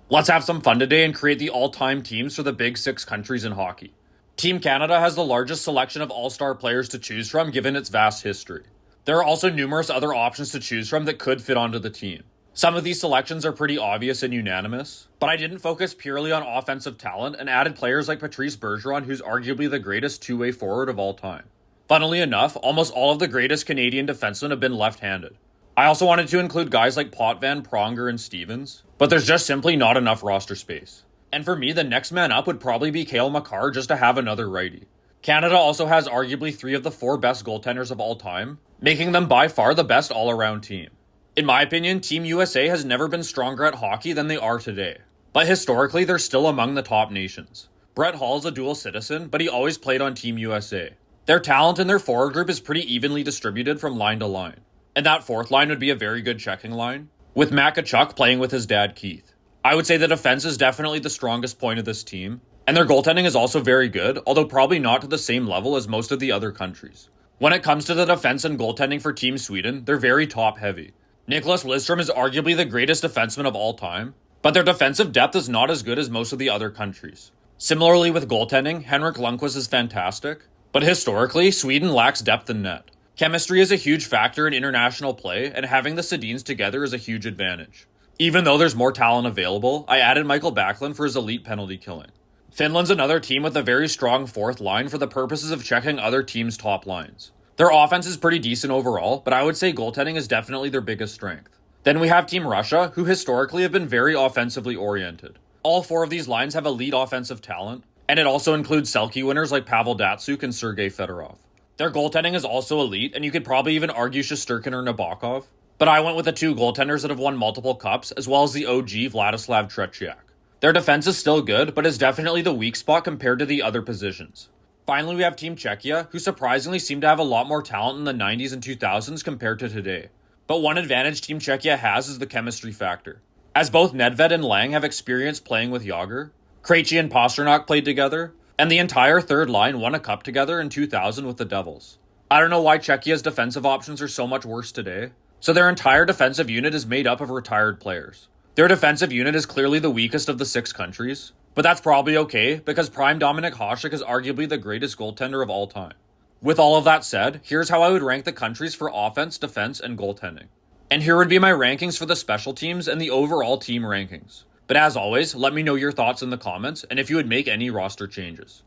Let's have some fun today and create the all-time teams for the big six countries in hockey. Team Canada has the largest selection of all-star players to choose from given its vast history. There are also numerous other options to choose from that could fit onto the team. Some of these selections are pretty obvious and unanimous, but I didn't focus purely on offensive talent and added players like Patrice Bergeron, who's arguably the greatest two-way forward of all time. Funnily enough, almost all of the greatest Canadian defensemen have been left-handed. I also wanted to include guys like Potvin, Pronger, and Stevens, but there's just simply not enough roster space. And for me, the next man up would probably be Cale Makar just to have another righty. Canada also has arguably three of the four best goaltenders of all time, making them by far the best all-around team. In my opinion, Team USA has never been stronger at hockey than they are today. But historically, they're still among the top nations. Brett Hull is a dual citizen, but he always played on Team USA. Their talent in their forward group is pretty evenly distributed from line to line. And that fourth line would be a very good checking line, with Matt Tkachuk playing with his dad Keith. I would say the defense is definitely the strongest point of this team, and their goaltending is also very good, although probably not to the same level as most of the other countries. When it comes to the defense and goaltending for Team Sweden, they're very top-heavy. Nicholas Lidstrom is arguably the greatest defenseman of all time, but their defensive depth is not as good as most of the other countries. Similarly with goaltending, Henrik Lundqvist is fantastic, but historically, Sweden lacks depth in net. Chemistry is a huge factor in international play, and having the Sedins together is a huge advantage. Even though there's more talent available, I added Michael Backlund for his elite penalty killing. Finland's another team with a very strong fourth line for the purposes of checking other teams' top lines. Their offense is pretty decent overall, but I would say goaltending is definitely their biggest strength. Then we have Team Russia, who historically have been very offensively oriented. All four of these lines have elite offensive talent, and it also includes Selke winners like Pavel Datsyuk and Sergei Fedorov. Their goaltending is also elite, and you could probably even argue Shesterkin or Nabokov, but I went with the two goaltenders that have won multiple cups, as well as the OG Vladislav Tretiak. Their defense is still good, but is definitely the weak spot compared to the other positions. Finally, we have Team Czechia, who surprisingly seem to have a lot more talent in the 90s and 2000s compared to today. But one advantage Team Czechia has is the chemistry factor. As both Nedved and Lang have experience playing with Jágr, Krejci and Pastrnak played together, and the entire third line won a cup together in 2000 with the Devils. I don't know why Czechia's defensive options are so much worse today, so their entire defensive unit is made up of retired players. Their defensive unit is clearly the weakest of the six countries, but that's probably okay because prime Dominik Hasek is arguably the greatest goaltender of all time. With all of that said, here's how I would rank the countries for offense, defense, and goaltending. And here would be my rankings for the special teams and the overall team rankings. But as always, let me know your thoughts in the comments and if you would make any roster changes.